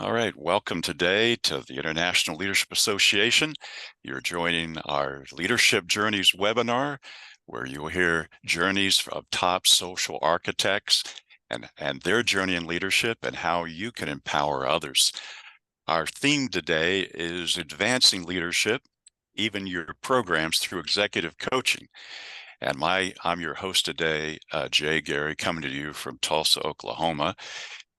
All right, welcome today to the International Leadership Association. You're joining our Leadership Journeys webinar, where you'll hear journeys of top social architects and their journey in leadership and how you can empower others. Our theme today is advancing leadership, even your programs through executive coaching. And I'm your host today, Jay Gary, coming to you from Tulsa, Oklahoma.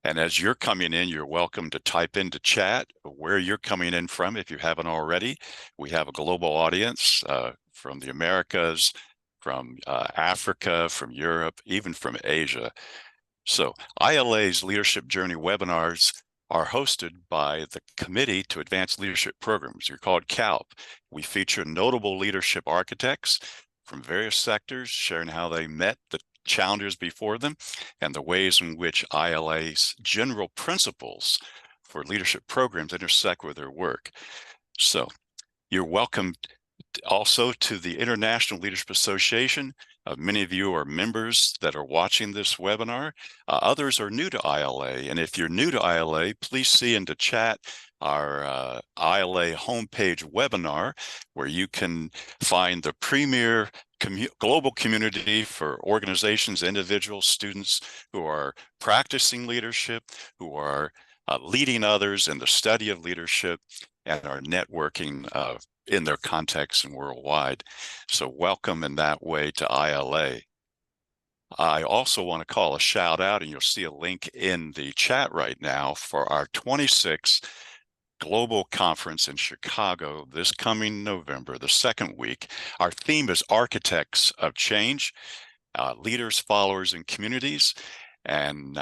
And as you're coming in, you're welcome to type into chat where you're coming in from if you haven't already. We have a global audience from the Americas, from Africa, from Europe, even from Asia. So ILA's Leadership Journey webinars are hosted by the Committee to Advance Leadership Programs. They're called CALP. We feature notable leadership architects from various sectors sharing how they met the challenges before them and the ways in which ILA's general principles for leadership programs intersect with their work. So you're welcome also to the International Leadership Association. Many of you are members that are watching this webinar. Others are new to ILA. And if you're new to ILA, please see in the chat our ILA homepage webinar, where you can find the premier global community for organizations, individuals, students who are practicing leadership, who are leading others in the study of leadership, and are networking in their context and worldwide. So welcome in that way to ILA. I also want to call a shout out, and you'll see a link in the chat right now, for our 26th Global Conference in Chicago this coming November, the second week. Our theme is Architects of Change, Leaders, Followers, and Communities. And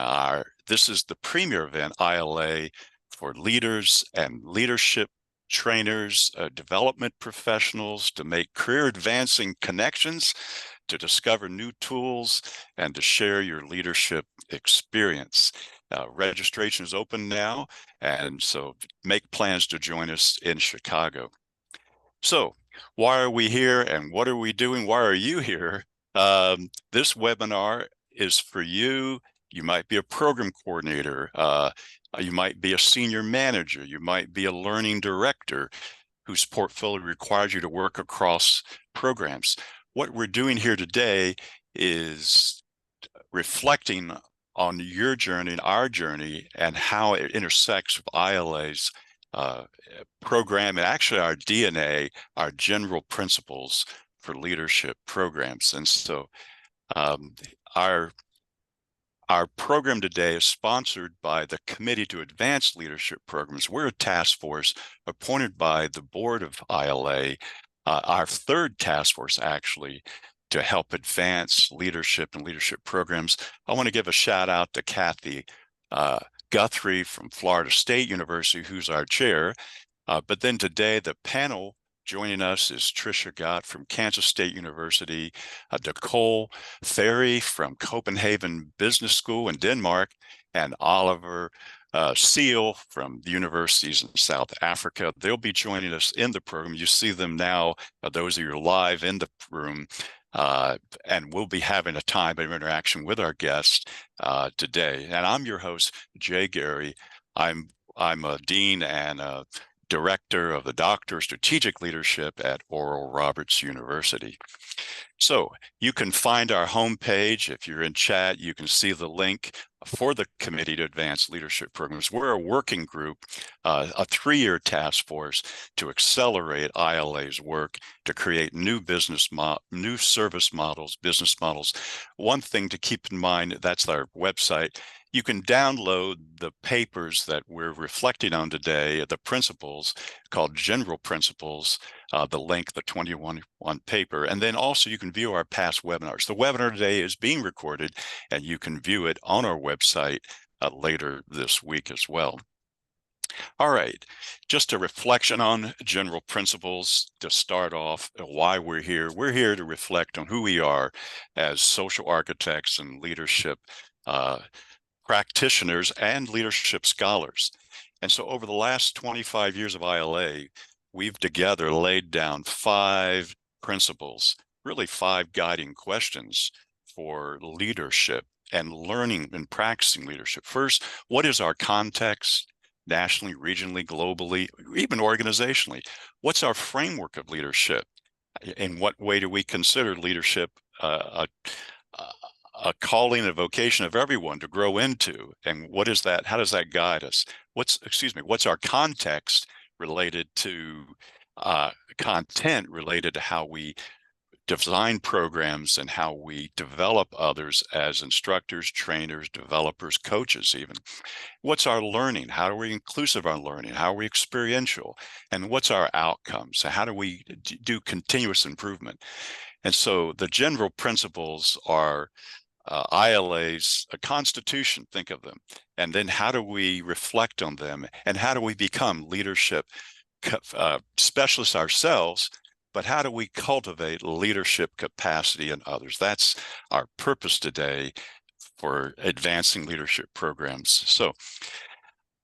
this is the premier event, ILA, for leaders and leadership trainers, development professionals to make career advancing connections, to discover new tools, and to share your leadership experience. Registration is open now, and so make plans to join us in Chicago. So why are we here and what are we doing? Why are you here? This webinar is for you. You might be a program coordinator. You might be a senior manager. You might be a learning director whose portfolio requires you to work across programs. What we're doing here today is reflecting on your journey and our journey and how it intersects with ILA's program and actually our DNA, our general principles for leadership programs. And so our program today is sponsored by the Committee to Advance Leadership Programs. We're a task force appointed by the board of ILA, our third task force actually, to help advance leadership and leadership programs. I want to give a shout out to Kathy Guthrie from Florida State University, who's our chair. But then today, the panel joining us is Tricia Gott from Kansas State University, Nicole Ferry from Copenhagen Business School in Denmark, and Oliver Seal from the universities in South Africa. They'll be joining us in the program. You see them now, those of you live in the room, and we'll be having a time of interaction with our guests today. And I'm your host, Jay Gary. I'm a dean and a director of the Doctor of Strategic Leadership at Oral Roberts University. So you can find our homepage. If you're in chat, you can see the link for the Committee to Advance Leadership Programs. We're a working group, a 3-year task force to accelerate ILA's work to create new new service models, business models. One thing to keep in mind, that's our website. You can download the papers that we're reflecting on today, the principles called General Principles, the link, the 21 paper. And then also you can view our past webinars. The webinar today is being recorded and you can view it on our website later this week as well. All right, just a reflection on general principles to start off, why we're here. We're here to reflect on who we are as social architects and leadership practitioners and leadership scholars. And so over the last 25 years of ILA, we've together laid down 5 principles, really 5 guiding questions for leadership and learning and practicing leadership. First, what is our context? nationally, regionally, globally, even organizationally. What's our framework of leadership? In what way do we consider leadership a calling, a vocation of everyone to grow into? And what is that? How does that guide us? What's our context related to content related to how we design programs and how we develop others as instructors, trainers, developers, coaches even? What's our learning? How are we inclusive on learning? How are we experiential? And what's our outcomes? So how do we do continuous improvement? And so the general principles are ILAs, a constitution, think of them. And then how do we reflect on them? And how do we become leadership specialists ourselves? But how do we cultivate leadership capacity in others? That's our purpose today for advancing leadership programs. So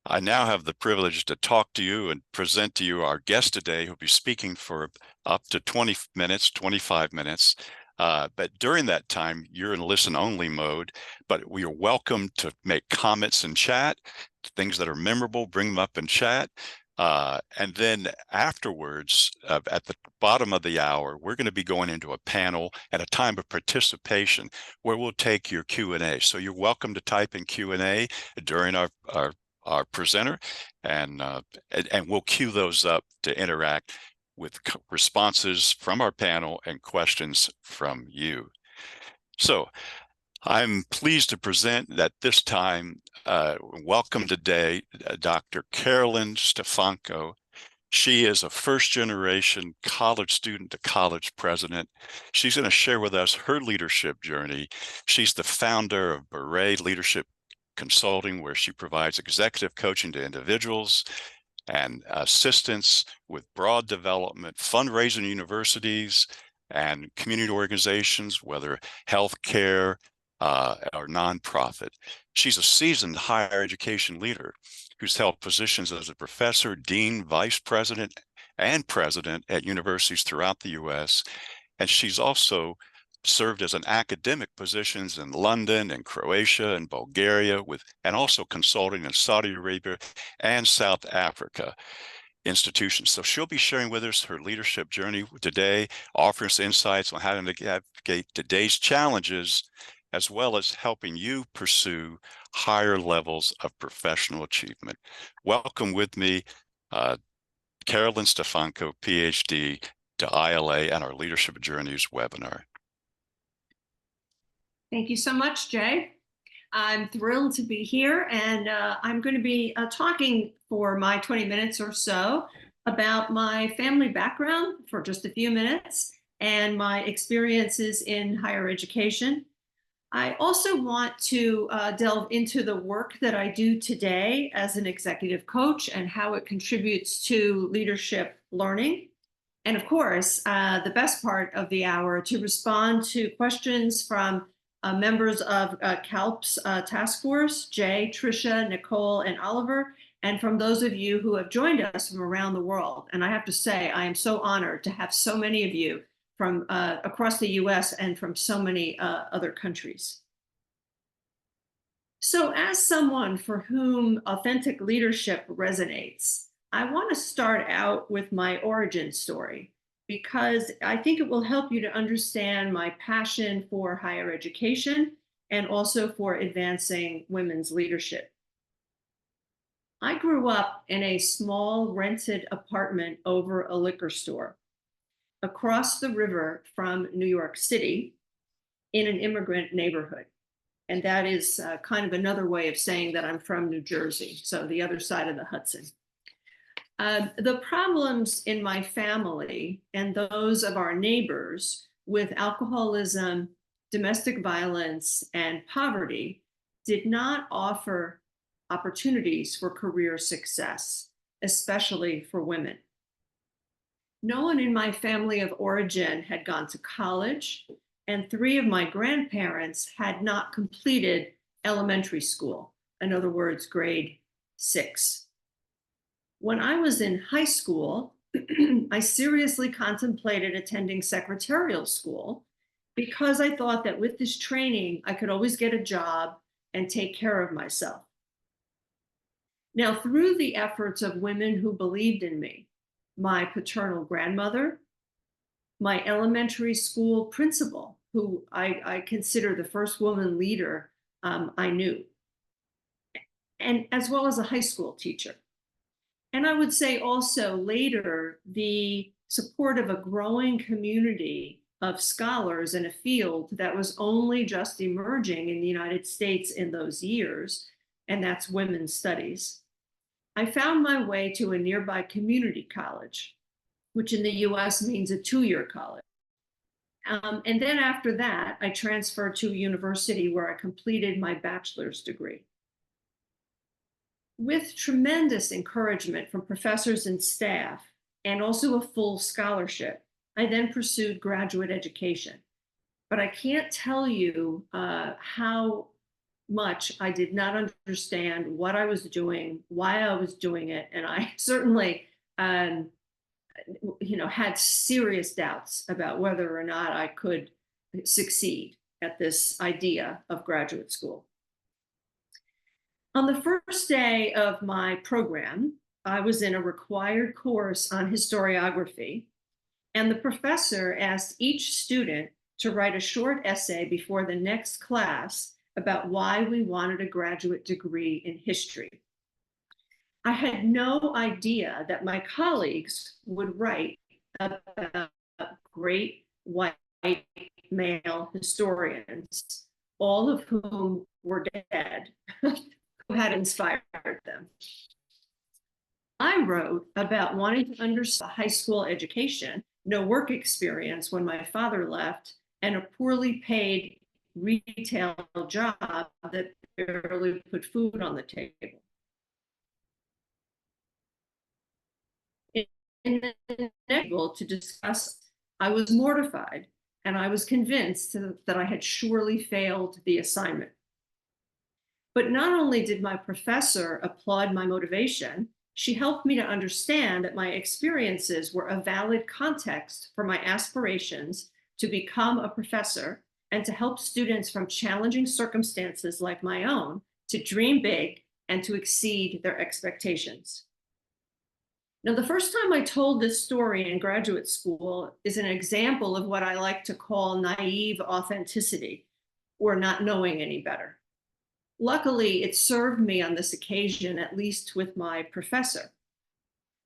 I now have the privilege to talk to you and present to you our guest today, who'll be speaking for up to 20 minutes, 25 minutes. But during that time, you're in listen-only mode, but we are welcome to make comments in chat, things that are memorable, bring them up in chat. And then afterwards, at the bottom of the hour, we're going to be going into a panel and a time of participation where we'll take your Q&A. So you're welcome to type in Q&A during our presenter, and we'll queue those up to interact with responses from our panel and questions from you. So I'm pleased to present that this time, welcome today, Dr. Carolyn Stefanko. She is a first-generation college student to college president. She's going to share with us her leadership journey. She's the founder of Beret Leadership Consulting, where she provides executive coaching to individuals and assistance with broad development, fundraising universities and community organizations, whether healthcare or nonprofit. She's a seasoned higher education leader who's held positions as a professor, dean, vice president, and president at universities throughout the U.S. And she's also served as an academic positions in London and Croatia and Bulgaria, and also consulting in Saudi Arabia and South Africa institutions. So she'll be sharing with us her leadership journey today, offering us insights on how to navigate today's challenges, as well as helping you pursue higher levels of professional achievement. Welcome with me, Carolyn Stefanko, PhD, to ILA and our Leadership Journeys webinar. Thank you so much, Jay. I'm thrilled to be here, and I'm going to be talking for my 20 minutes or so about my family background for just a few minutes and my experiences in higher education. I also want to delve into the work that I do today as an executive coach and how it contributes to leadership learning. And of course, the best part of the hour, to respond to questions from members of CALP's task force, Jay, Tricia, Nicole, and Oliver, and from those of you who have joined us from around the world. And I have to say, I am so honored to have so many of you from across the US and from so many other countries. So as someone for whom authentic leadership resonates, I want to start out with my origin story, because I think it will help you to understand my passion for higher education and also for advancing women's leadership. I grew up in a small rented apartment over a liquor store across the river from New York City in an immigrant neighborhood. And that is kind of another way of saying that I'm from New Jersey, so the other side of the Hudson. The problems in my family and those of our neighbors with alcoholism, domestic violence, and poverty did not offer opportunities for career success, especially for women. No one in my family of origin had gone to college, and 3 of my grandparents had not completed elementary school, in other words, grade 6. When I was in high school, I seriously contemplated attending secretarial school because I thought that with this training, I could always get a job and take care of myself. Now, through the efforts of women who believed in me, my paternal grandmother, my elementary school principal, who I consider the first woman leader I knew, and as well as a high school teacher. And I would say also later, the support of a growing community of scholars in a field that was only just emerging in the United States in those years, and that's women's studies. I found my way to a nearby community college, which in the US means a 2-year college. And then after that, I transferred to a university where I completed my bachelor's degree. With tremendous encouragement from professors and staff, and also a full scholarship, I then pursued graduate education. But I can't tell you how much I did not understand what I was doing, why I was doing it, and I certainly, had serious doubts about whether or not I could succeed at this idea of graduate school. On the first day of my program, I was in a required course on historiography, and the professor asked each student to write a short essay before the next class about why we wanted a graduate degree in history. I had no idea that my colleagues would write about great white male historians, all of whom were dead, who had inspired them. I wrote about wanting to understand high school education, no work experience when my father left, and a poorly paid retail job that barely put food on the table. In the able to discuss, I was mortified, and I was convinced that I had surely failed the assignment. But not only did my professor applaud my motivation, she helped me to understand that my experiences were a valid context for my aspirations to become a professor and to help students from challenging circumstances like my own to dream big and to exceed their expectations. Now, the first time I told this story in graduate school is an example of what I like to call naive authenticity, or not knowing any better. Luckily, it served me on this occasion, at least with my professor.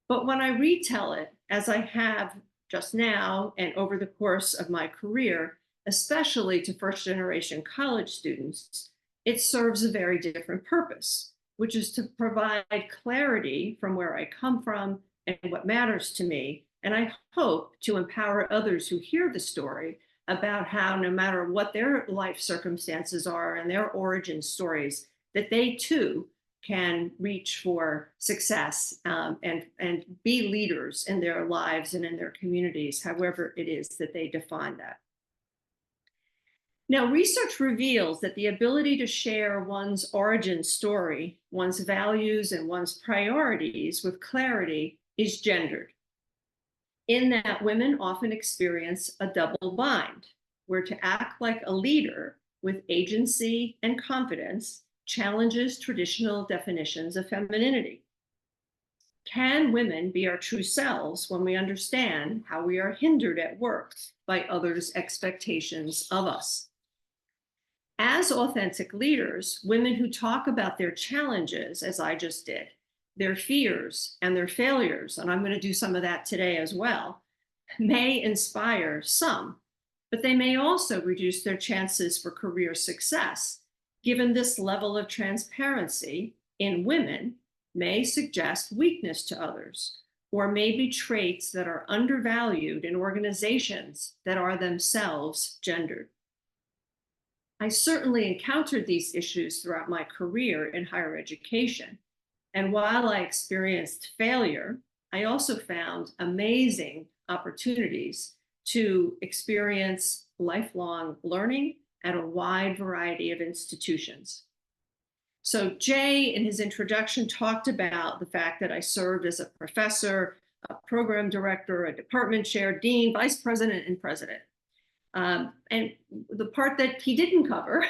But when I retell it, as I have just now and over the course of my career, especially to first-generation college students, it serves a very different purpose, which is to provide clarity from where I come from and what matters to me. And I hope to empower others who hear the story about how no matter what their life circumstances are and their origin stories, that they too can reach for success and be leaders in their lives and in their communities, however it is that they define that. Now, research reveals that the ability to share one's origin story, one's values, and one's priorities with clarity is gendered, in that women often experience a double bind, where to act like a leader with agency and confidence challenges traditional definitions of femininity. Can women be our true selves when we understand how we are hindered at work by others' expectations of us? As authentic leaders, women who talk about their challenges, as I just did, their fears and their failures, and I'm going to do some of that today as well, may inspire some, but they may also reduce their chances for career success, given this level of transparency in women may suggest weakness to others, or may be traits that are undervalued in organizations that are themselves gendered. I certainly encountered these issues throughout my career in higher education. And while I experienced failure, I also found amazing opportunities to experience lifelong learning at a wide variety of institutions. So Jay, in his introduction, talked about the fact that I served as a professor, a program director, a department chair, dean, vice president, and president. And the part that he didn't cover,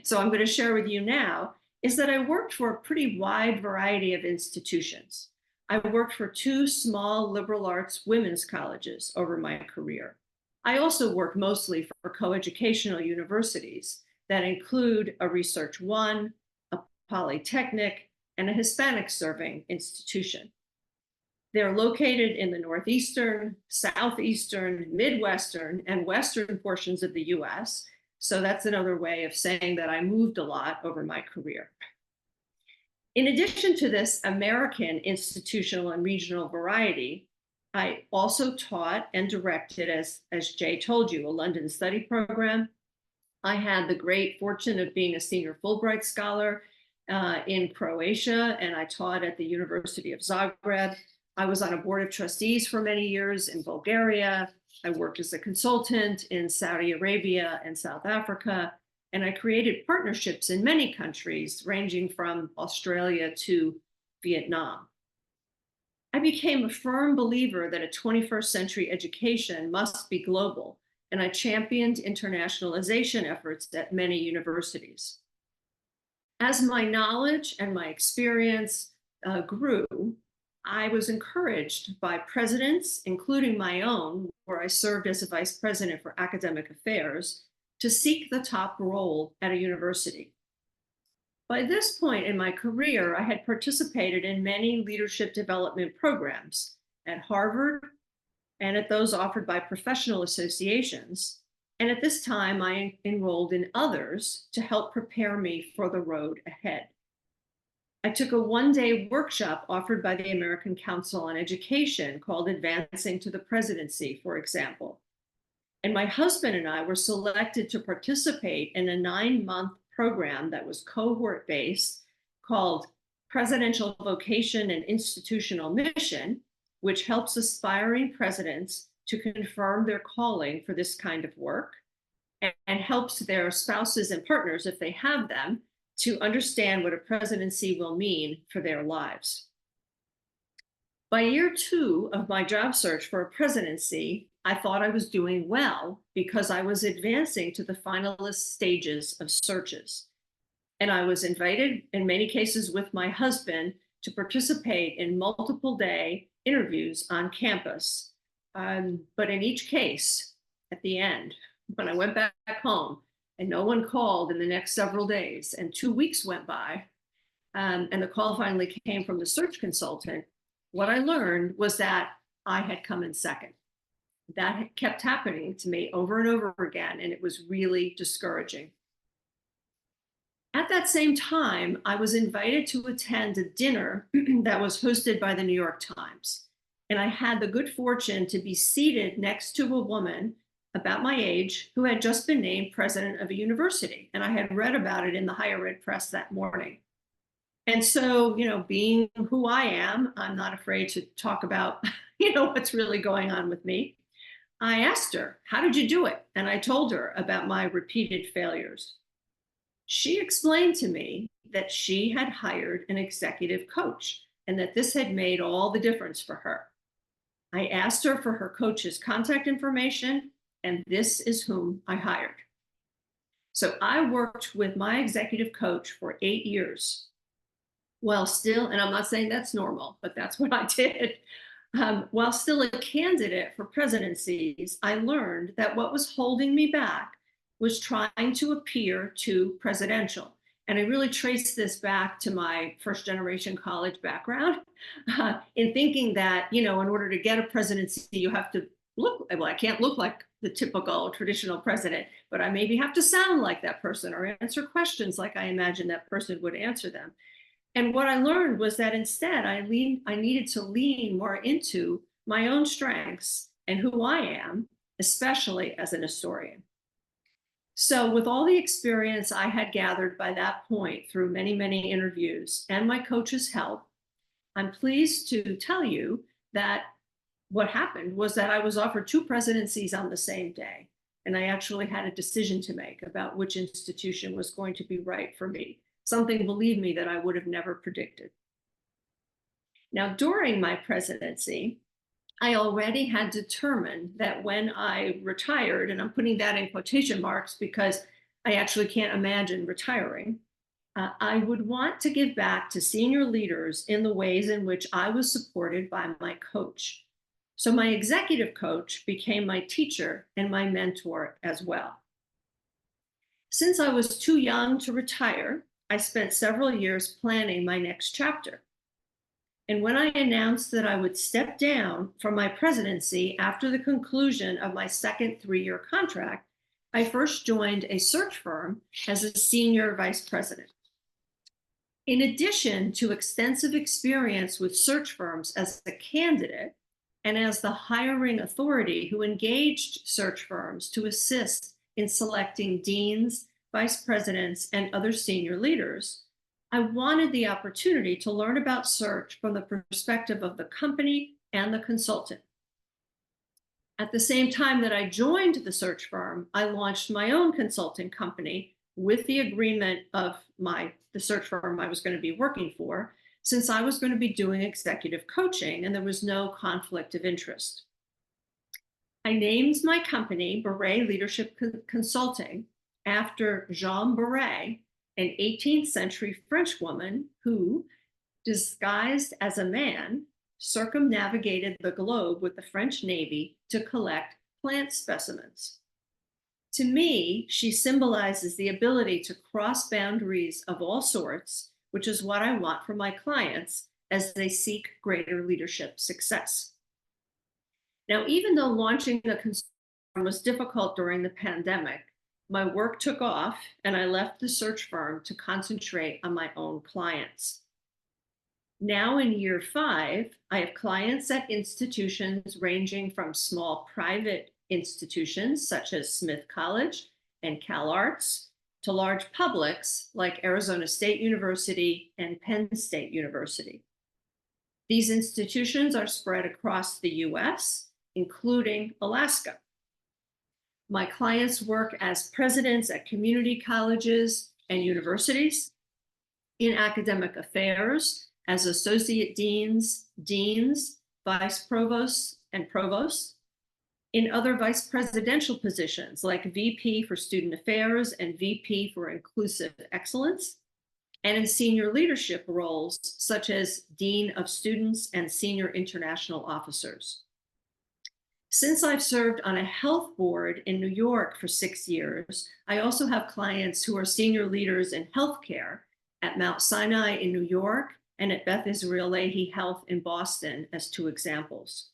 so I'm going to share with you now, is that I worked for a pretty wide variety of institutions. I worked for two small liberal arts women's colleges over my career. I also worked mostly for coeducational universities that include a Research One, a Polytechnic, and a Hispanic serving institution. They're located in the northeastern, southeastern, midwestern, and western portions of the US. So that's another way of saying that I moved a lot over my career. In addition to this American institutional and regional variety, I also taught and directed, as Jay told you, a London study program. I had the great fortune of being a senior Fulbright scholar in Croatia, and I taught at the University of Zagreb. I was on a board of trustees for many years in Bulgaria. I worked as a consultant in Saudi Arabia and South Africa, and I created partnerships in many countries, ranging from Australia to Vietnam. I became a firm believer that a 21st century education must be global, and I championed internationalization efforts at many universities. As my knowledge and my experience grew, I was encouraged by presidents, including my own, where I served as a vice president for academic affairs, to seek the top role at a university. By this point in my career, I had participated in many leadership development programs at Harvard and at those offered by professional associations. And at this time, I enrolled in others to help prepare me for the road ahead. I took a one-day workshop offered by the American Council on Education called Advancing to the Presidency, for example. And my husband and I were selected to participate in a 9-month program that was cohort-based called Presidential Vocation and Institutional Mission, which helps aspiring presidents to confirm their calling for this kind of work and helps their spouses and partners, if they have them, to understand what a presidency will mean for their lives. By year 2 of my job search for a presidency, I thought I was doing well because I was advancing to the finalist stages of searches. And I was invited, in many cases with my husband, to participate in multiple day interviews on campus. But in each case, at the end, when I went back home and no one called in the next several days, and 2 weeks went by, and the call finally came from the search consultant, what I learned was that I had come in second. That kept happening to me over and over again, and it was really discouraging. At that same time, I was invited to attend a dinner that was hosted by the New York Times. And I had the good fortune to be seated next to a woman about my age who had just been named president of a university. And I had read about it in the higher ed press that morning. And so, being who I am, I'm not afraid to talk about, what's really going on with me. I asked her, how did you do it? And I told her about my repeated failures. She explained to me that she had hired an executive coach and that this had made all the difference for her. I asked her for her coach's contact information, and this is whom I hired. So I worked with my executive coach for 8 years. While still, and I'm not saying that's normal, but that's what I did. While still a candidate for presidencies, I learned that what was holding me back was trying to appear too presidential. And I really trace this back to my first generation college background in thinking that, in order to get a presidency, you have to look, well, I can't look like the typical traditional president, but I maybe have to sound like that person or answer questions like I imagine that person would answer them. And what I learned was that instead I needed to lean more into my own strengths and who I am, especially as an historian. So with all the experience I had gathered by that point through many, many interviews and my coach's help, I'm pleased to tell you that what happened was that I was offered 2 presidencies on the same day. And I actually had a decision to make about which institution was going to be right for me. Something, believe me, that I would have never predicted. Now, during my presidency, I already had determined that when I retired, and I'm putting that in quotation marks because I actually can't imagine retiring, I would want to give back to senior leaders in the ways in which I was supported by my coach. So, my executive coach became my teacher and my mentor as well. Since I was too young to retire, I spent several years planning my next chapter. And when I announced that I would step down from my presidency after the conclusion of my second 3-year contract, I first joined a search firm as a senior vice president. In addition to extensive experience with search firms as a candidate and as the hiring authority who engaged search firms to assist in selecting deans, vice presidents, and other senior leaders, I wanted the opportunity to learn about search from the perspective of the company and the consultant. At the same time that I joined the search firm, I launched my own consulting company with the agreement of the search firm I was going to be working for, since I was going to be doing executive coaching and there was no conflict of interest. I named my company Beret Leadership Consulting after Jeanne Beret, an 18th century French woman who, disguised as a man, circumnavigated the globe with the French Navy to collect plant specimens. To me, she symbolizes the ability to cross boundaries of all sorts, which is what I want for my clients as they seek greater leadership success. Now, even though launching a consulting firm was difficult during the pandemic, my work took off and I left the search firm to concentrate on my own clients. Now in year 5, I have clients at institutions ranging from small private institutions such as Smith College and CalArts to large publics like Arizona State University and Penn State University. These institutions are spread across the US, including Alaska. My clients work as presidents at community colleges and universities, in academic affairs, as associate deans, vice provosts, and provosts, in other vice presidential positions like VP for Student Affairs and VP for Inclusive Excellence, and in senior leadership roles such as Dean of Students and Senior International Officers. Since I've served on a health board in New York for 6 years, I also have clients who are senior leaders in healthcare at Mount Sinai in New York and at Beth Israel Lahey Health in Boston as 2 examples.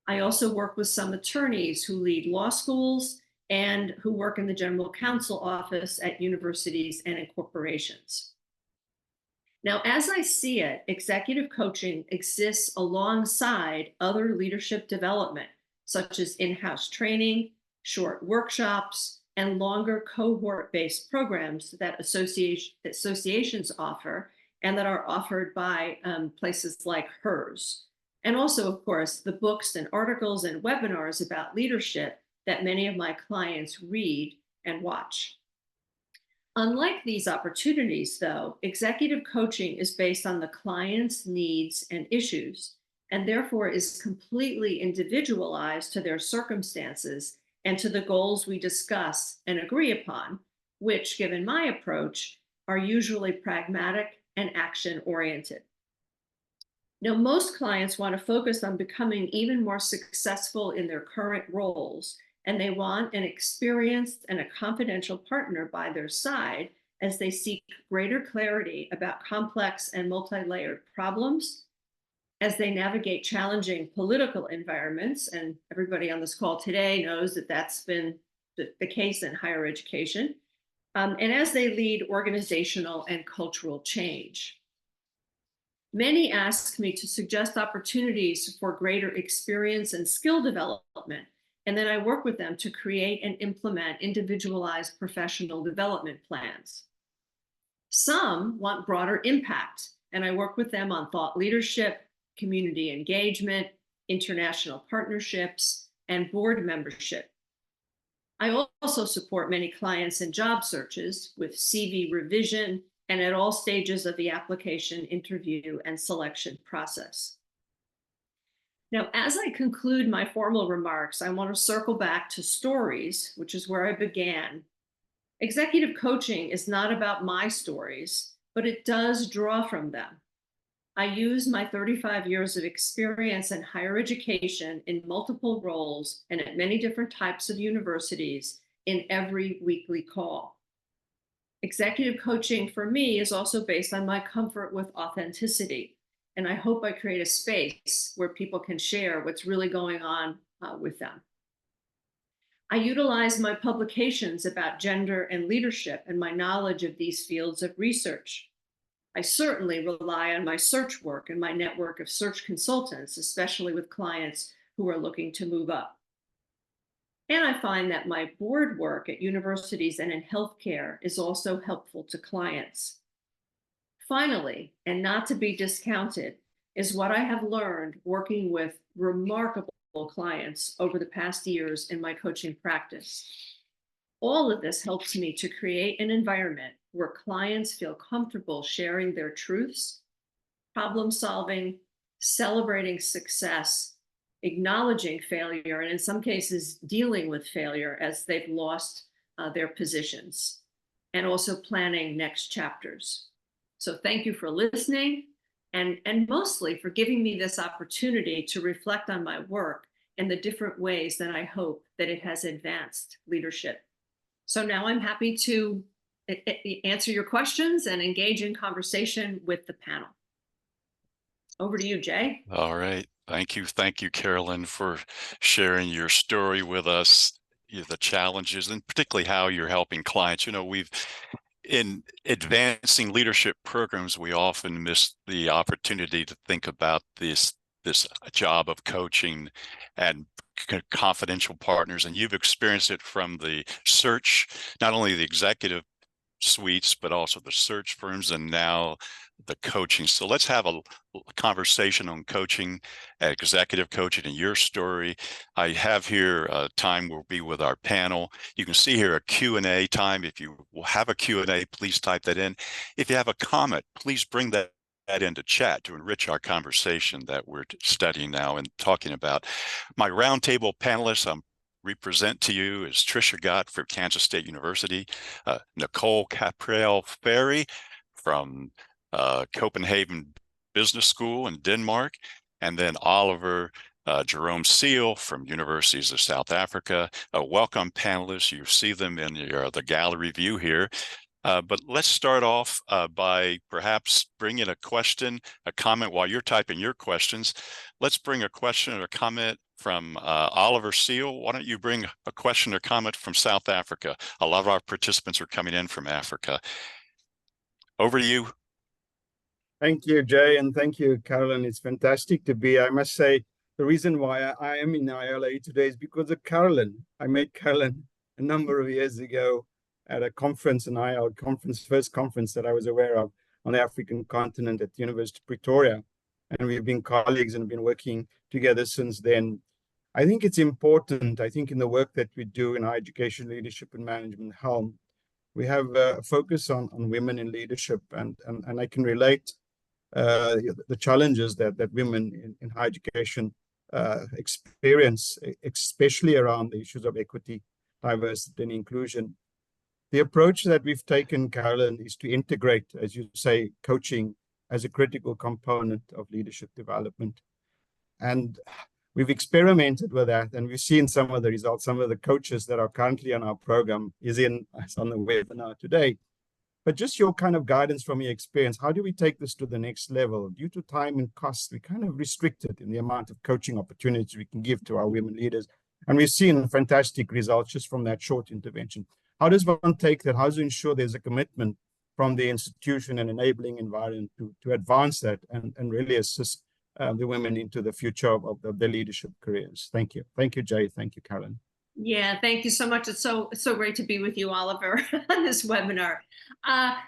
I also work with some attorneys who lead law schools and who work in the general counsel office at universities and in corporations. Now, as I see it, executive coaching exists alongside other leadership development, such as in-house training, short workshops, and longer cohort-based programs that associations offer and that are offered by places like hers. And also, of course, the books and articles and webinars about leadership that many of my clients read and watch. Unlike these opportunities, though, executive coaching is based on the client's needs and issues, and therefore is completely individualized to their circumstances and to the goals we discuss and agree upon, which, given my approach, are usually pragmatic and action-oriented. Now, most clients want to focus on becoming even more successful in their current roles, and they want an experienced and a confidential partner by their side as they seek greater clarity about complex and multi-layered problems, as they navigate challenging political environments. And everybody on this call today knows that that's been the case in higher education, and as they lead organizational and cultural change. Many ask me to suggest opportunities for greater experience and skill development, and then I work with them to create and implement individualized professional development plans. Some want broader impact, and I work with them on thought leadership, community engagement, international partnerships, and board membership. I also support many clients in job searches with CV revision and at all stages of the application, interview, and selection process. Now, as I conclude my formal remarks, I want to circle back to stories, which is where I began, Executive coaching is not about my stories, but it does draw from them. I use my 35 years of experience in higher education in multiple roles and at many different types of universities in every weekly call. Executive coaching for me is also based on my comfort with authenticity. And I hope I create a space where people can share what's really going on with them. I utilize my publications about gender and leadership and my knowledge of these fields of research. I certainly rely on my search work and my network of search consultants, especially with clients who are looking to move up. And I find that my board work at universities and in healthcare is also helpful to clients. Finally, and not to be discounted, is what I have learned working with remarkable clients over the past years in my coaching practice. All of this helps me to create an environment where clients feel comfortable sharing their truths, problem solving, celebrating success, acknowledging failure, and in some cases, dealing with failure as they've lost their positions, and also planning next chapters. So thank you for listening and mostly for giving me this opportunity to reflect on my work and the different ways that I hope that it has advanced leadership. So now I'm happy to answer your questions and engage in conversation with the panel. Over to you, Jay. All right. Thank you, Carolyn, for sharing your story with us, the challenges, and particularly how you're helping clients. In advancing leadership programs, we often miss the opportunity to think about this job of coaching and confidential partners. And you've experienced it from the search, not only the executive suites, but also the search firms and now the coaching. So let's have a conversation on coaching, executive coaching, and your story. I have here a time we'll be with our panel. You can see here a Q&A time. If you have a Q&A, please type that in. If you have a comment, please bring that into chat to enrich our conversation that we're studying now and talking about. My roundtable panelists, represent to you is Tricia Gott from Kansas State University, Nicole Caprell-Ferry from Copenhagen Business School in Denmark, and then Oliver Jerome Seal from Universities of South Africa. Welcome, panelists. You see them in the gallery view here. But let's start off by perhaps bringing a question, a comment while you're typing your questions. Let's bring a question or a comment from Oliver Seal. Why don't you bring a question or comment from South Africa? A lot of our participants are coming in from Africa. Over to you. Thank you, Jay, and thank you, Carolyn. It's fantastic to be. I must say, the reason why I am in ILA today is because of Carolyn. I met Carolyn a number of years ago at a conference, an IL conference, first conference that I was aware of on the African continent at the University of Pretoria. And we've been colleagues and been working together since then. I think it's important, in the work that we do in our education, leadership, and management helm, we have a focus on women in leadership. And I can relate the challenges that women in higher education experience, especially around the issues of equity, diversity, and inclusion. The approach that we've taken, Carolyn, is to integrate, as you say, coaching as a critical component of leadership development. And we've experimented with that, and we've seen some of the results. Some of the coaches that are currently on our program is on the webinar today. But just your kind of guidance from your experience, how do we take this to the next level? Due to time and cost, we're kind of restricted in the amount of coaching opportunities we can give to our women leaders. And we've seen fantastic results just from that short intervention. How does one take that? How do you ensure there's a commitment from the institution and enabling environment to advance that and really assist the women into the future of their leadership careers? Thank you. Thank you, Jay. Thank you, Carolyn. Yeah, thank you so much. It's so great to be with you, Oliver, on this webinar. I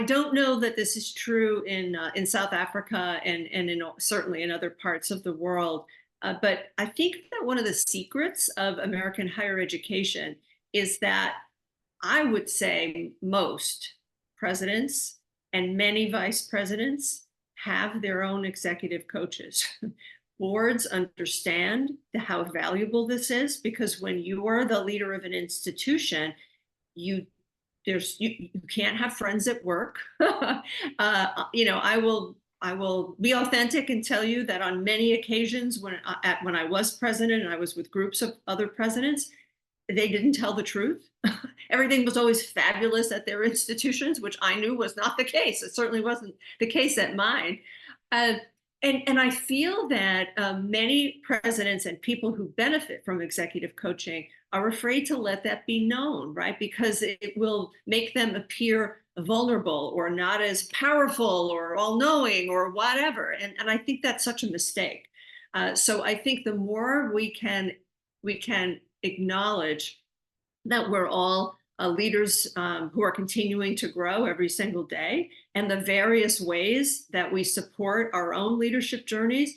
don't know that this is true in South Africa and certainly in other parts of the world. But I think that one of the secrets of American higher education is that I would say most presidents and many vice presidents have their own executive coaches. Boards understand how valuable this is because when you are the leader of an institution, you can't have friends at work. I will be authentic and tell you that on many occasions when I was president and I was with groups of other presidents, they didn't tell the truth. Everything was always fabulous at their institutions, which I knew was not the case. It certainly wasn't the case at mine. Uh, and I feel that many presidents and people who benefit from executive coaching are afraid to let that be known, right? Because it will make them appear vulnerable or not as powerful or all-knowing or whatever. And I think that's such a mistake. So I think the more we can acknowledge that we're all leaders who are continuing to grow every single day, and the various ways that we support our own leadership journeys,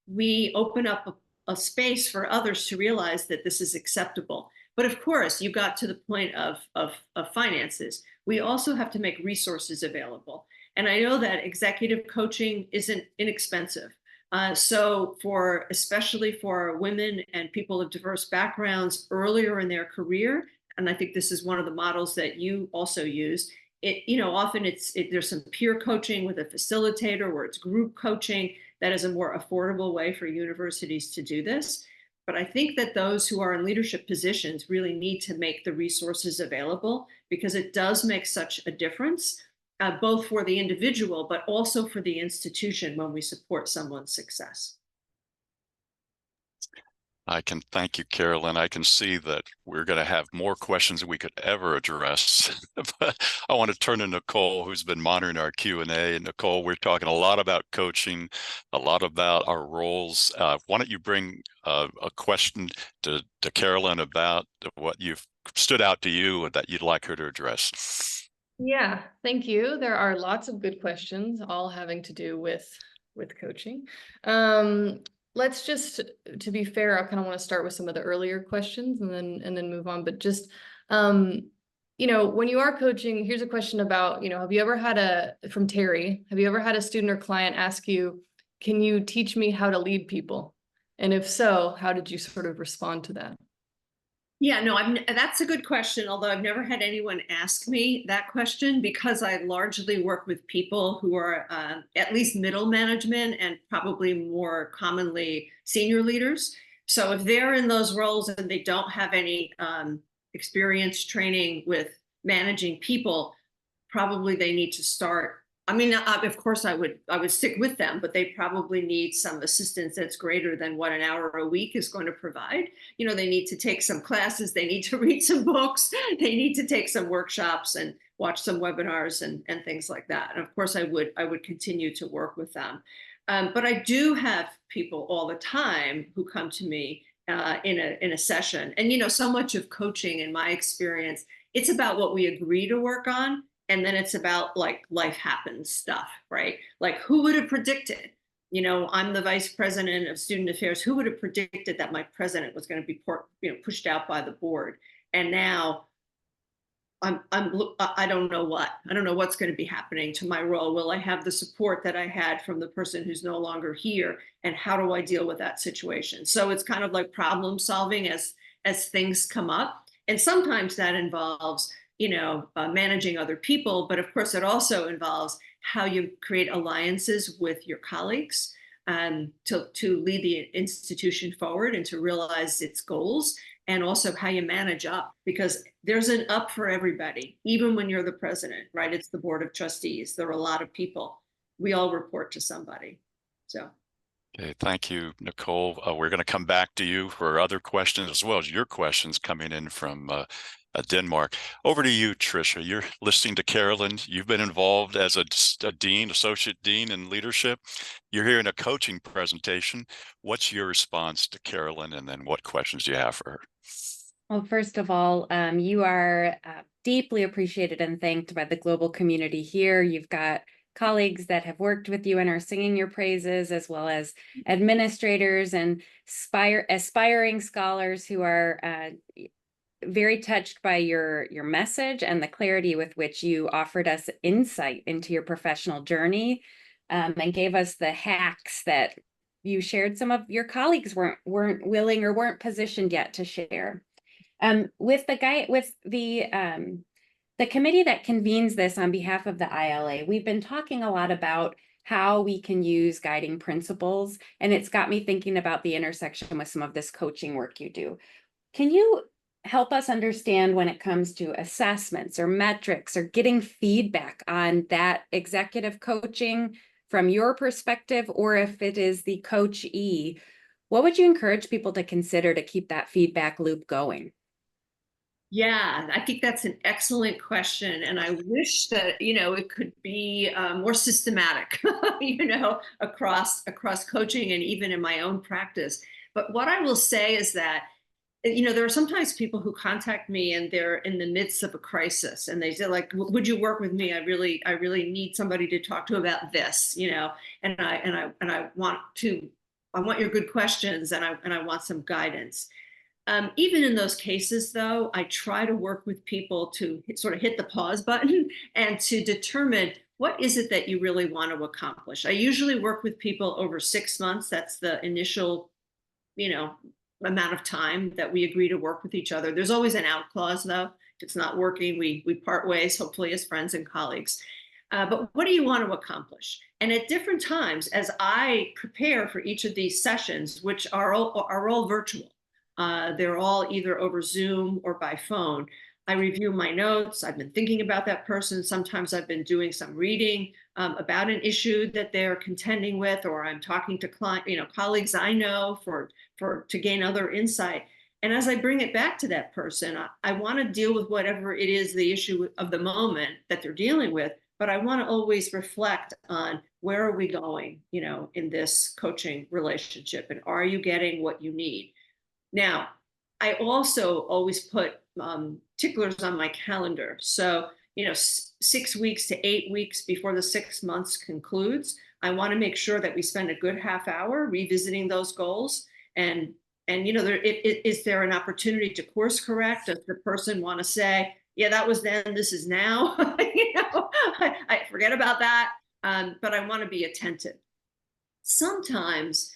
we open up a space for others to realize that this is acceptable. But of course, you got to the point of finances. We also have to make resources available. And I know that executive coaching isn't inexpensive. So especially for women and people of diverse backgrounds earlier in their career, and I think this is one of the models that you also use, often there's some peer coaching with a facilitator where it's group coaching that is a more affordable way for universities to do this. But I think that those who are in leadership positions really need to make the resources available, because it does make such a difference, both for the individual, but also for the institution when we support someone's success. I can thank you, Carolyn. I can see that we're going to have more questions than we could ever address. But I want to turn to Nicole, who's been monitoring our Q&A. And Nicole, we're talking a lot about coaching, a lot about our roles. Why don't you bring a question to Carolyn about what you've stood out to you and that you'd like her to address? Yeah, thank you. There are lots of good questions, all having to do with coaching. Let's just, to be fair, I kind of want to start with some of the earlier questions and then move on. But just, when you are coaching, here's a question about, have you ever had from Terry, have you ever had a student or client ask you, can you teach me how to lead people? And if so, how did you sort of respond to that? Yeah, no, that's a good question, although I've never had anyone ask me that question, because I largely work with people who are at least middle management and probably more commonly senior leaders. So if they're in those roles and they don't have any experience training with managing people, probably they need to start. I mean, of course, I would stick with them, but they probably need some assistance that's greater than what an hour a week is going to provide. They need to take some classes, they need to read some books, they need to take some workshops and watch some webinars and things like that. And of course, I would continue to work with them. But I do have people all the time who come to me in a session. And so much of coaching, in my experience, it's about what we agree to work on. And then it's about like life happens stuff, right? Like, who would have predicted? I'm the vice president of student affairs. Who would have predicted that my president was going to be pushed out by the board? And now I don't know what's going to be happening to my role. Will I have the support that I had from the person who's no longer here? And how do I deal with that situation? So it's kind of like problem solving as things come up. And sometimes that involves managing other people, but of course it also involves how you create alliances with your colleagues to lead the institution forward and to realize its goals, and also how you manage up, because there's an up for everybody, even when you're the president, right? It's the board of trustees. There are a lot of people. We all report to somebody. So. Okay, thank you, Nicole. We're going to come back to you for other questions, as well as your questions coming in from Denmark. Over to you, Tricia. You're listening to Carolyn. You've been involved as a dean, associate dean in leadership. You're hearing a coaching presentation. What's your response to Carolyn, and then what questions do you have for her? Well, first of all, you are deeply appreciated and thanked by the global community here. You've got colleagues that have worked with you and are singing your praises, as well as administrators and aspiring scholars who are very touched by your message and the clarity with which you offered us insight into your professional journey, and gave us the hacks that you shared some of your colleagues weren't willing or weren't positioned yet to share. With the committee that convenes this on behalf of the ILA, we've been talking a lot about how we can use guiding principles, and it's got me thinking about the intersection with some of this coaching work you do. Can you help us understand when it comes to assessments or metrics or getting feedback on that executive coaching from your perspective, or if it is the coachee, what would you encourage people to consider to keep that feedback loop going? Yeah, I think that's an excellent question. And I wish that, it could be more systematic, across coaching and even in my own practice. But what I will say is that, there are sometimes people who contact me and they're in the midst of a crisis and they say like, would you work with me? I really need somebody to talk to about this, and I want your good questions and I want some guidance. Even in those cases, though, I try to work with people to sort of hit the pause button and to determine what is it that you really want to accomplish. I usually work with people over 6 months. That's the initial, amount of time that we agree to work with each other. There's always an out clause, though. If it's not working, we part ways, hopefully as friends and colleagues. But what do you want to accomplish? And at different times, as I prepare for each of these sessions, which are all virtual, they're all either over Zoom or by phone. I review my notes. I've been thinking about that person. Sometimes I've been doing some reading about an issue that they're contending with, or I'm talking to colleagues I know to gain other insight. And as I bring it back to that person, I want to deal with whatever it is the issue of the moment that they're dealing with. But I want to always reflect on where are we going, in this coaching relationship, and are you getting what you need? Now, I also always put ticklers on my calendar. So, 6 weeks to 8 weeks before the 6 months concludes, I want to make sure that we spend a good half hour revisiting those goals. And is there an opportunity to course correct? Does the person want to say, yeah, that was then, this is now? I forget about that. But I want to be attentive. Sometimes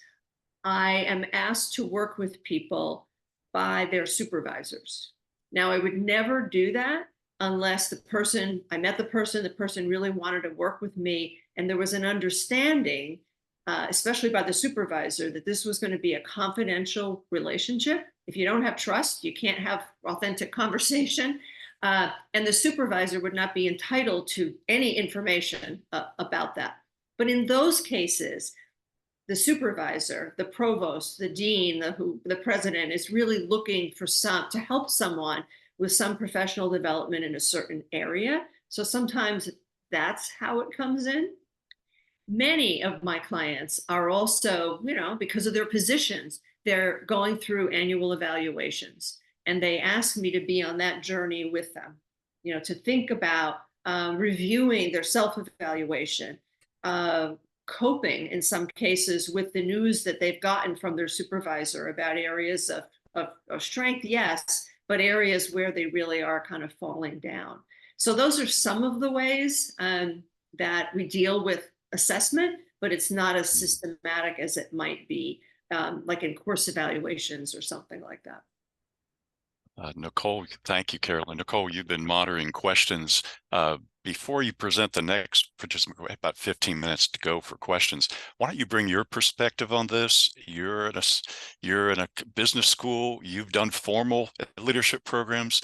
I am asked to work with people by their supervisors. Now, I would never do that unless I met the person really wanted to work with me, and there was an understanding, especially by the supervisor, that this was going to be a confidential relationship. If you don't have trust, you can't have authentic conversation. And the supervisor would not be entitled to any information about that. But in those cases, the supervisor, the provost, the dean, the president is really looking to help someone with some professional development in a certain area. So sometimes that's how it comes in. Many of my clients are also, because of their positions, they're going through annual evaluations, and they ask me to be on that journey with them, to think about reviewing their self-evaluation, coping in some cases with the news that they've gotten from their supervisor about areas of strength, yes, but areas where they really are kind of falling down. So those are some of the ways that we deal with assessment, but it's not as systematic as it might be, like in course evaluations or something like that. Nicole, thank you, Carolyn. Nicole, you've been monitoring questions. Before you present the next participant, about 15 minutes to go for questions. Why don't you bring your perspective on this? You're in a business school. You've done formal leadership programs.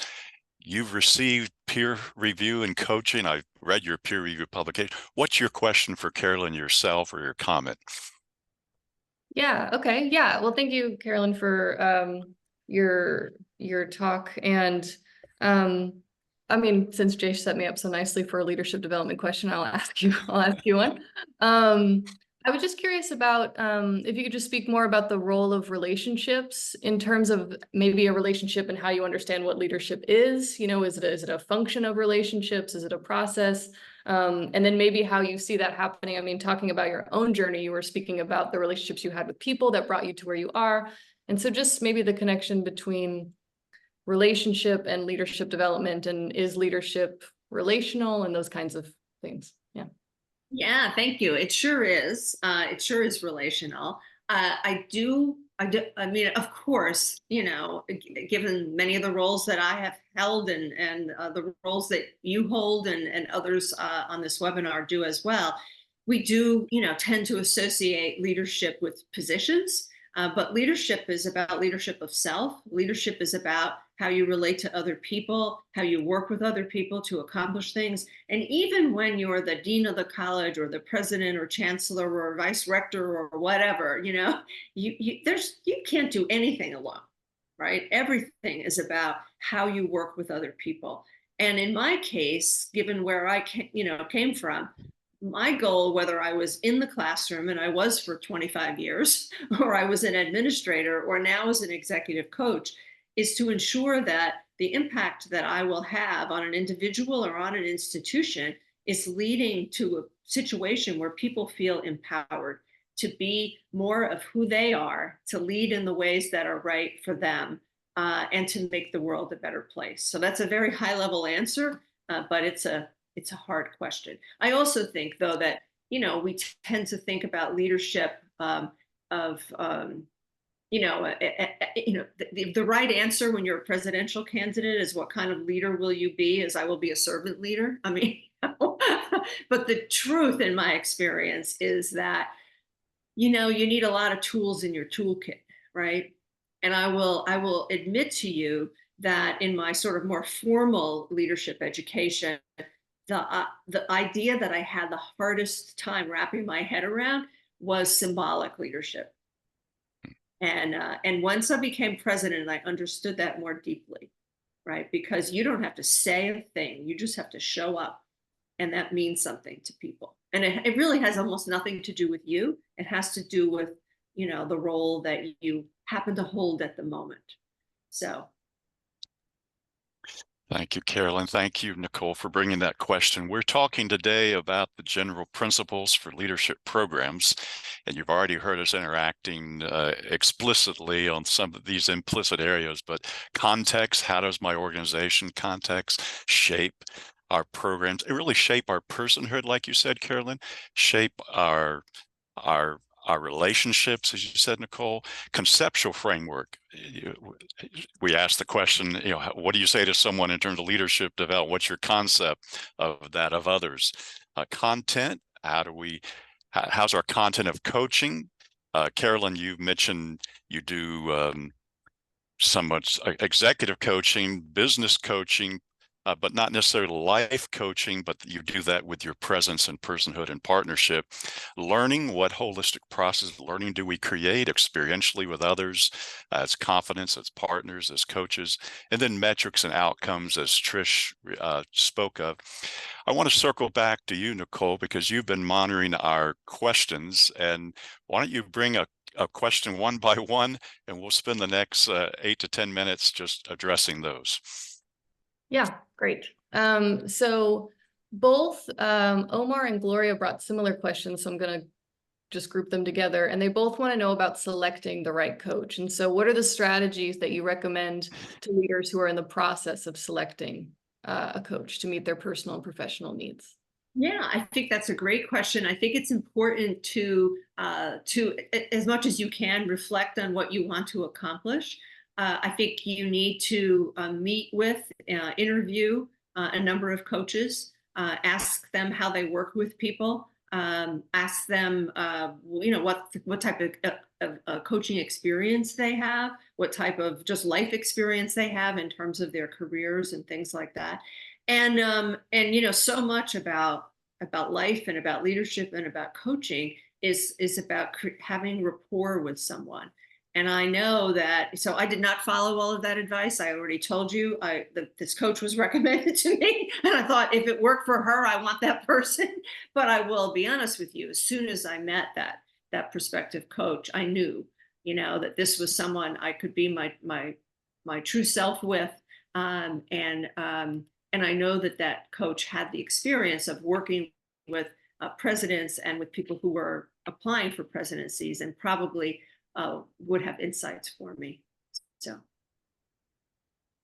You've received peer review and coaching. I've read your peer review publication. What's your question for Carolyn yourself, or your comment? Yeah. Okay. Yeah. Well, thank you, Carolyn, for your talk. And I mean, since Jay set me up so nicely for a leadership development question, I'll ask you one. I was just curious about if you could just speak more about the role of relationships in terms of maybe a relationship and how you understand what leadership is. Is it a function of relationships? Is it a process? And then maybe how you see that happening. I mean, talking about your own journey, you were speaking about the relationships you had with people that brought you to where you are. And so just maybe the connection between relationship and leadership development, and is leadership relational, and those kinds of things. Yeah. Yeah, thank you. It sure is. It sure is relational. I do I mean, of course, you know, given many of the roles that I have held and the roles that you hold and others on this webinar do as well, we do, you know, tend to associate leadership with positions. But leadership is about leadership of self. Leadership is about how you relate to other people, how you work with other people to accomplish things. And even when you're the dean of the college or the president or chancellor or vice rector or whatever, you know, you can't do anything alone, right? Everything is about how you work with other people. And in my case, given where I came from, my goal, whether I was in the classroom, and I was for 25 years, or I was an administrator, or now as an executive coach, is to ensure that the impact that I will have on an individual or on an institution is leading to a situation where people feel empowered to be more of who they are, to lead in the ways that are right for them, and to make the world a better place. So that's a very high level answer, but it's a hard question. I also think, though, that, you know, we tend to think about leadership the right answer when you're a presidential candidate is what kind of leader will you be? Is I will be a servant leader. I mean, but the truth in my experience is that, you know, you need a lot of tools in your toolkit, right? And I will admit to you that in my sort of more formal leadership education, the idea that I had the hardest time wrapping my head around was symbolic leadership. And once I became president, I understood that more deeply, right? Because you don't have to say a thing, you just have to show up, and that means something to people. And it really has almost nothing to do with you. It has to do with, you know, the role that you happen to hold at the moment. So. Thank you, Carolyn. Thank you, Nicole, for bringing that question. We're talking today about the general principles for leadership programs, and you've already heard us interacting explicitly on some of these implicit areas, but context, how does my organization context shape our programs? It really shape our personhood, like you said, Carolyn, shape our relationships, as you said, Nicole. Conceptual framework. We asked the question, you know, what do you say to someone in terms of leadership development? What's your concept of that of others? Content. How's our content of coaching? Carolyn, you mentioned you do somewhat executive coaching, business coaching, but not necessarily life coaching, but you do that with your presence and personhood and partnership. Learning, what holistic process of learning do we create experientially with others, as confidence, as partners, as coaches, and then metrics and outcomes, as Trish spoke of. I want to circle back to you, Nicole, because you've been monitoring our questions, and why don't you bring a question one by one, and we'll spend the next 8 to 10 minutes just addressing those. Yeah, great. So both Omar and Gloria brought similar questions, so I'm going to just group them together. And they both want to know about selecting the right coach. And so what are the strategies that you recommend to leaders who are in the process of selecting a coach to meet their personal and professional needs? Yeah, I think that's a great question. I think it's important to as much as you can, reflect on what you want to accomplish. I think you need to meet with, interview a number of coaches, ask them how they work with people, ask them, you know, what type of coaching experience they have, what type of just life experience they have in terms of their careers and things like that. And you know, so much about life and about leadership and about coaching is about having rapport with someone. And I know that, so I did not follow all of that advice. I already told you this coach was recommended to me. And I thought, if it worked for her, I want that person. But I will be honest with you, as soon as I met that prospective coach, I knew, you know, that this was someone I could be my true self with. And I know that coach had the experience of working with presidents and with people who were applying for presidencies, and probably would have insights for me. So.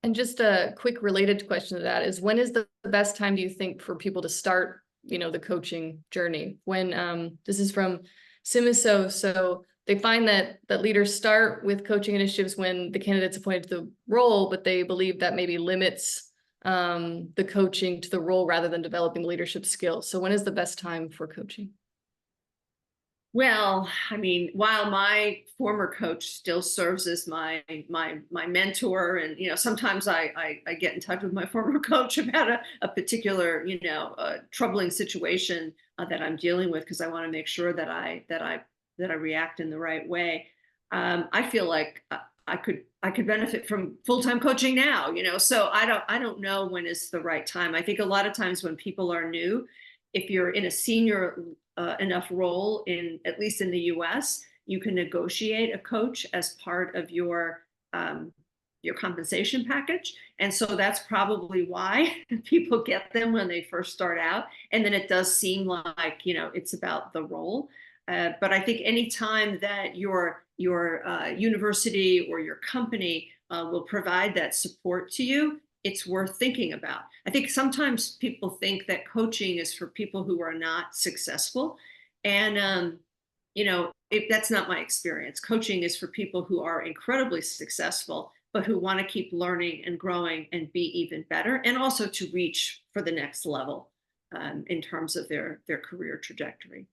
And just a quick related question to that is, when is the best time, do you think, for people to start, you know, the coaching journey? When this is from Simiso. So they find that leaders start with coaching initiatives when the candidate's appointed to the role, but they believe that maybe limits the coaching to the role rather than developing leadership skills. So when is the best time for coaching? Well, I mean, while my former coach still serves as my mentor, and sometimes I get in touch with my former coach about a particular troubling situation that I'm dealing with, because I want to make sure that I react in the right way. I feel like I could benefit from full-time coaching now, so I don't know when is the right time. I think a lot of times when people are new, if you're in a senior enough role, at least in the US, you can negotiate a coach as part of your compensation package. And so that's probably why people get them when they first start out. And then it does seem like, it's about the role. But I think anytime that your university or your company will provide that support to you, it's worth thinking about. I think sometimes people think that coaching is for people who are not successful. And, that's not my experience. Coaching is for people who are incredibly successful, but who want to keep learning and growing and be even better, and also to reach for the next level in terms of their career trajectory.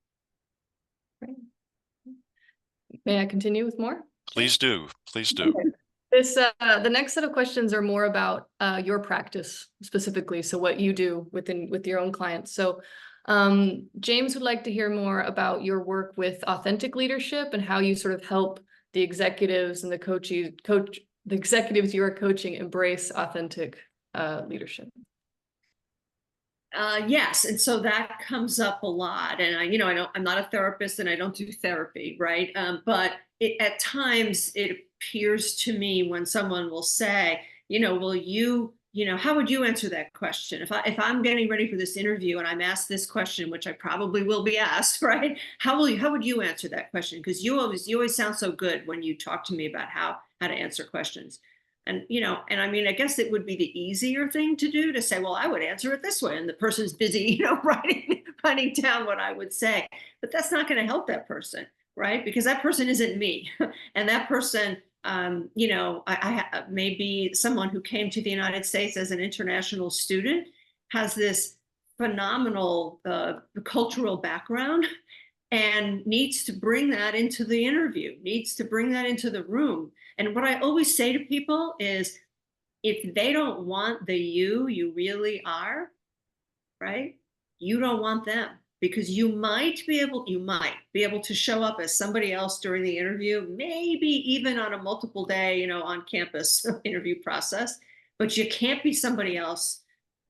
Great. May I continue with more? Please do. Please do. Okay. The next set of questions are more about your practice specifically. So what you do with your own clients. So James would like to hear more about your work with authentic leadership and how you sort of help the executives and the executives you are coaching embrace authentic leadership. Yes, and so that comes up a lot. And I'm not a therapist, and I don't do therapy, right? But at times it appears to me when someone will say, will you, how would you answer that question? If I'm getting ready for this interview and I'm asked this question, which I probably will be asked, right? How would you answer that question? Because you always sound so good when you talk to me about how to answer questions. And, and I mean, I guess it would be the easier thing to do to say, well, I would answer it this way. And the person's busy, writing down what I would say. But that's not going to help that person, right? Because that person isn't me. And that person, I maybe someone who came to the United States as an international student, has this phenomenal cultural background, and needs to bring that into the interview, needs to bring that into the room. And what I always say to people is, if they don't want the you really are, right? You don't want them, because you might be able to show up as somebody else during the interview, maybe even on a multiple day, on campus interview process, but you can't be somebody else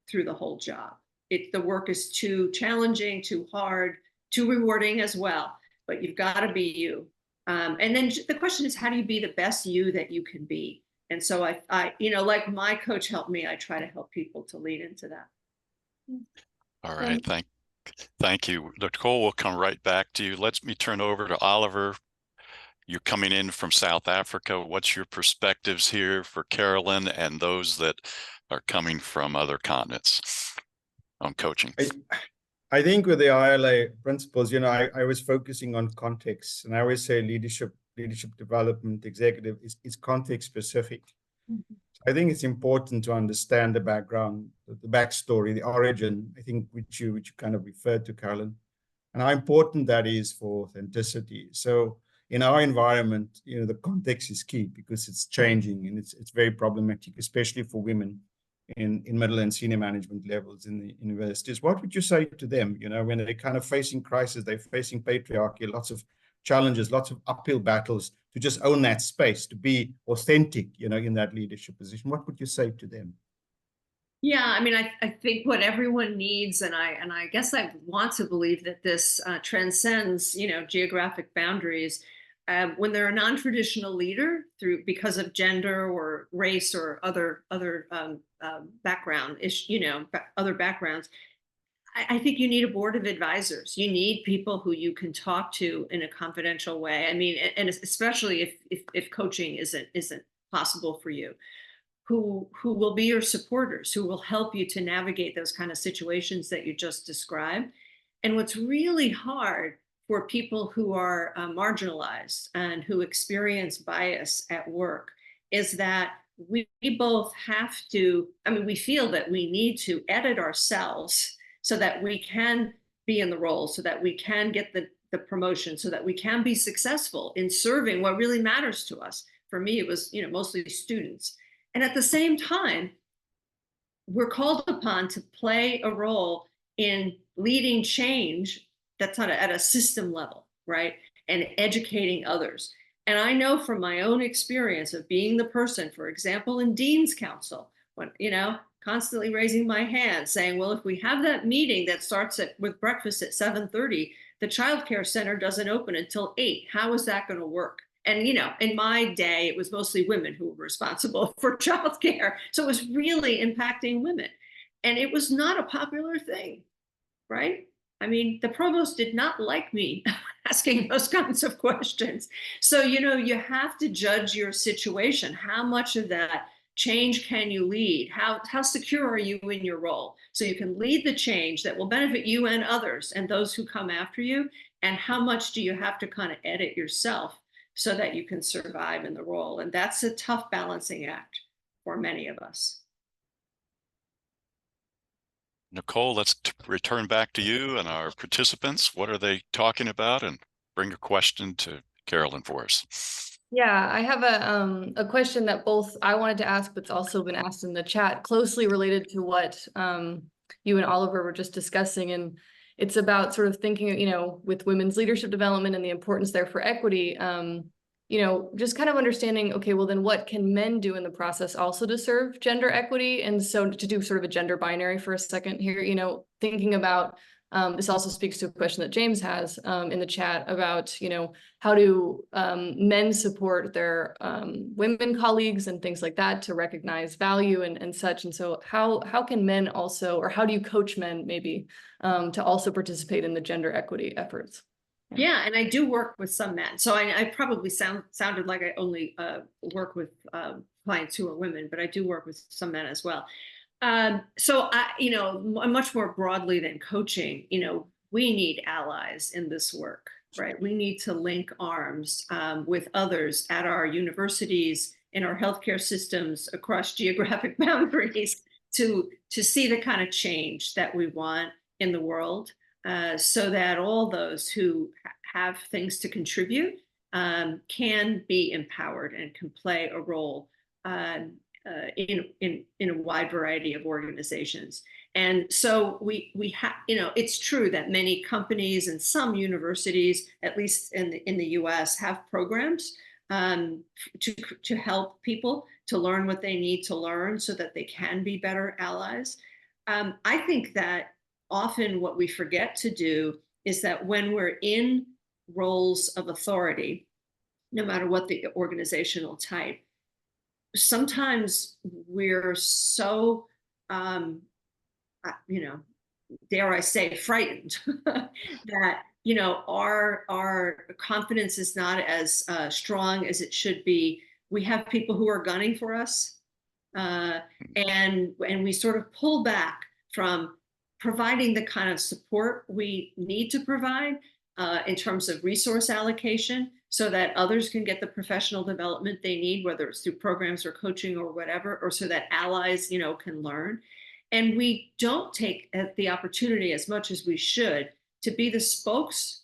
through the whole job. The work is too challenging, too hard, too rewarding as well, but you've got to be you. And then the question is, how do you be the best you that you can be? And so I like my coach helped me, I try to help people to lead into that. All right. Thank you. Nicole, we'll come right back to you. Let me turn over to Oliver. You're coming in from South Africa. What's your perspectives here for Carolyn and those that are coming from other continents on coaching? I think with the ILA principles, I was focusing on context, and I always say leadership development, executive is context specific. Mm-hmm. I think it's important to understand the background, the backstory, the origin, I think, which you kind of referred to, Carolyn, and how important that is for authenticity. So in our environment, the context is key, because it's changing and it's very problematic, especially for women in middle and senior management levels in the universities. What would you say to them, when they're kind of facing crisis, they're facing patriarchy, lots of challenges, lots of uphill battles, to just own that space, to be authentic, in that leadership position? What would you say to them? Yeah, I mean, I think what everyone needs, and I guess I want to believe that this transcends, geographic boundaries. When they're a non-traditional leader because of gender or race or other background, other backgrounds, I think you need a board of advisors. You need people who you can talk to in a confidential way. I mean, and especially if coaching isn't possible for you, who will be your supporters, who will help you to navigate those kind of situations that you just described. And what's really hard for people who are marginalized and who experience bias at work is that we both have to, I mean, we feel that we need to edit ourselves so that we can be in the role, so that we can get the promotion, so that we can be successful in serving what really matters to us. For me, it was, mostly students. And at the same time, we're called upon to play a role in leading change that's at a system level, right? And educating others. And I know from my own experience of being the person, for example, in Dean's Council, when, constantly raising my hand saying, well, if we have that meeting that starts with breakfast at 7:30, the childcare center doesn't open until 8. How is that going to work? And, in my day, it was mostly women who were responsible for childcare. So it was really impacting women. And it was not a popular thing, right? I mean, the provost did not like me asking those kinds of questions. So, you have to judge your situation. How much of that change can you lead? How secure are you in your role? So you can lead the change that will benefit you and others and those who come after you. And how much do you have to kind of edit yourself so that you can survive in the role? And that's a tough balancing act for many of us. Nicole, let's return back to you and our participants. What are they talking about? And bring a question to Carolyn for us. Yeah, I have a question that both I wanted to ask, but it's also been asked in the chat, closely related to what you and Oliver were just discussing. And it's about sort of thinking, with women's leadership development and the importance there for equity, just kind of understanding, okay, well, then what can men do in the process also to serve gender equity? And so to do sort of a gender binary for a second here, thinking about, this also speaks to a question that James has in the chat about, how do men support their women colleagues and things like that to recognize value and such. And so how can men also, or how do you coach men maybe to also participate in the gender equity efforts? Yeah, and I do work with some men. So I probably sounded like I only work with clients who are women, but I do work with some men as well. So much more broadly than coaching, we need allies in this work, right? We need to link arms with others at our universities, in our healthcare systems, across geographic boundaries to see the kind of change that we want in the world. So that all those who have things to contribute can be empowered and can play a role in a wide variety of organizations. And so we have, it's true that many companies and some universities, at least in the US, have programs to help people to learn what they need to learn so that they can be better allies. I think that often what we forget to do is that when we're in roles of authority, no matter what the organizational type, sometimes we're so, dare I say, frightened that, our confidence is not as strong as it should be. We have people who are gunning for us, and we sort of pull back from providing the kind of support we need to provide in terms of resource allocation so that others can get the professional development they need, whether it's through programs or coaching or whatever, or so that allies, can learn. And we don't take the opportunity as much as we should to be the spokespeople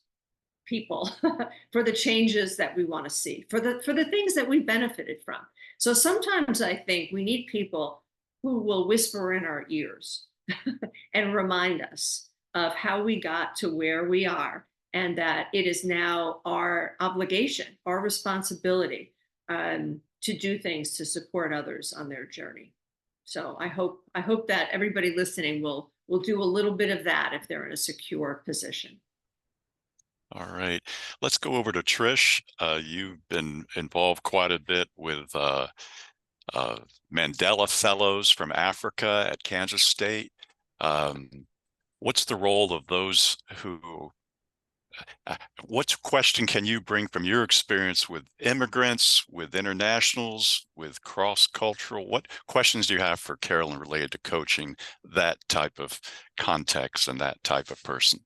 for the changes that we want to see, for the things that we benefited from. So sometimes I think we need people who will whisper in our ears and remind us of how we got to where we are, and that it is now our obligation, our responsibility to do things to support others on their journey. So I hope that everybody listening will do a little bit of that if they're in a secure position. All right, let's go over to Trish. You've been involved quite a bit with Mandela Fellows from Africa at Kansas State. What's the role of those who, what question can you bring from your experience with immigrants, with internationals, with cross-cultural? What questions do you have for Carolyn related to coaching that type of context and that type of person?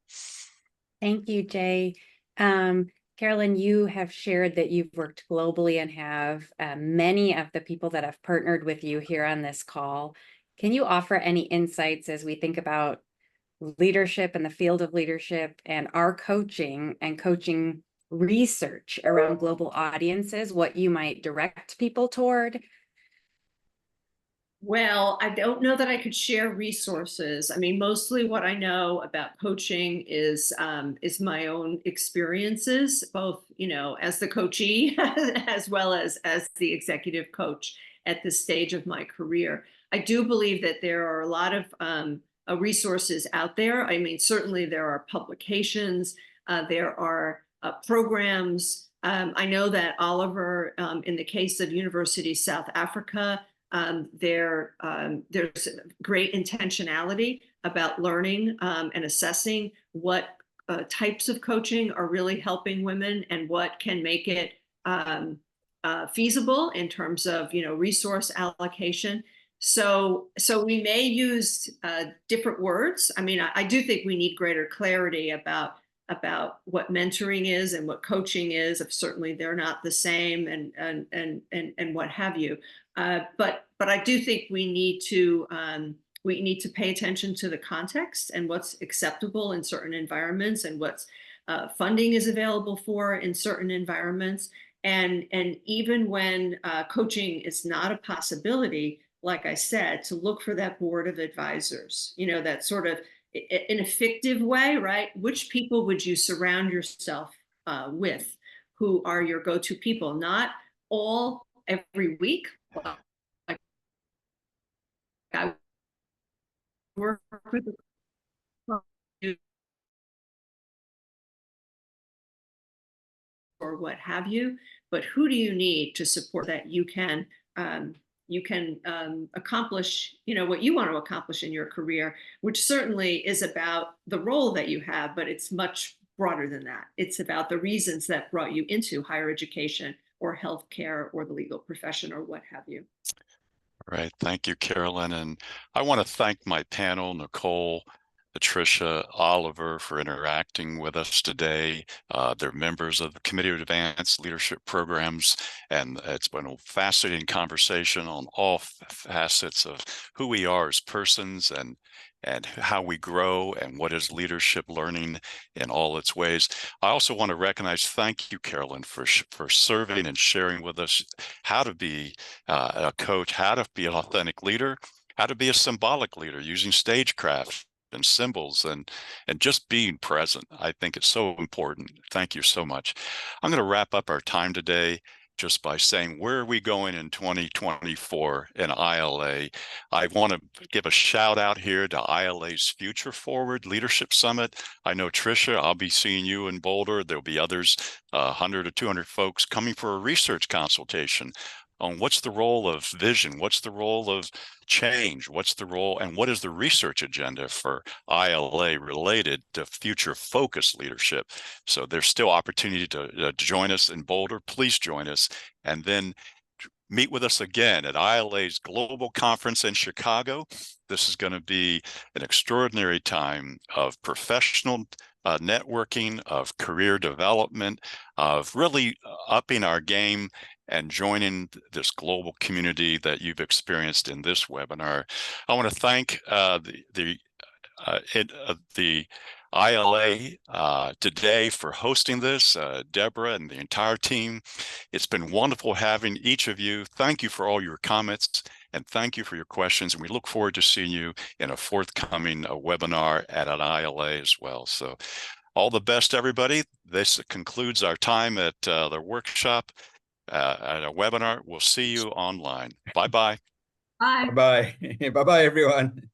Thank you, Jay. Carolyn, you have shared that you've worked globally and have many of the people that have partnered with you here on this call. Can you offer any insights as we think about leadership in the field of leadership and our coaching and coaching research around global audiences, what you might direct people toward? Well, I don't know that I could share resources. I mean, mostly what I know about coaching is my own experiences, both, you know, as the coachee as well as the executive coach at this stage of my career. I do believe that there are a lot of resources out there. I mean, certainly there are publications, there are programs. I know that Oliver, in the case of University South Africa, there's great intentionality about learning and assessing what types of coaching are really helping women and what can make it feasible in terms of, you know, resource allocation. So we may use different words. I mean, I do think we need greater clarity about what mentoring is and what coaching is. If certainly they're not the same, and what have you. But I do think we need to pay attention to the context and what's acceptable in certain environments and what's funding is available for in certain environments. And even when coaching is not a possibility, like I said, to look for that board of advisors, you know, that sort of in a fictive way, right? Which people would you surround yourself with who are your go-to people? Not all every week. Like I work with or what have you, but who do you need to support that you can accomplish, you know, what you want to accomplish in your career, which certainly is about the role that you have, but it's much broader than that. It's about the reasons that brought you into higher education or healthcare or the legal profession or what have you. Right. Thank you, Carolyn. And I want to thank my panel, Nicole, Patricia, Oliver, for interacting with us today. They're members of the Committee of Advanced Leadership Programs, and it's been a fascinating conversation on all facets of who we are as persons and how we grow and what is leadership learning in all its ways. I also want to recognize, thank you, Carolyn, for serving and sharing with us how to be a coach, how to be an authentic leader, how to be a symbolic leader using stagecraft and symbols and just being present. I think it's so important. Thank you so much. I'm going to wrap up our time today just by saying, where are we going in 2024 in ILA? I want to give a shout out here to ILA's Future Forward Leadership Summit. I know, Tricia, I'll be seeing you in Boulder. There'll be others, 100 or 200 folks coming for a research consultation on what's the role of vision, what's the role of change, what's the role, and what is the research agenda for ILA related to future focused leadership. So there's still opportunity to join us in Boulder. Please join us, and then meet with us again at ILA's Global Conference in Chicago. This is going to be an extraordinary time of professional networking, of career development, of really upping our game and joining this global community that you've experienced in this webinar. I want to thank the ILA today for hosting this, Deborah and the entire team. It's been wonderful having each of you. Thank you for all your comments and thank you for your questions. And we look forward to seeing you in a forthcoming webinar at an ILA as well. So all the best, everybody. This concludes our time at the workshop, at a webinar. We'll see you online. Bye-bye. Bye. Bye-bye. Bye-bye, everyone.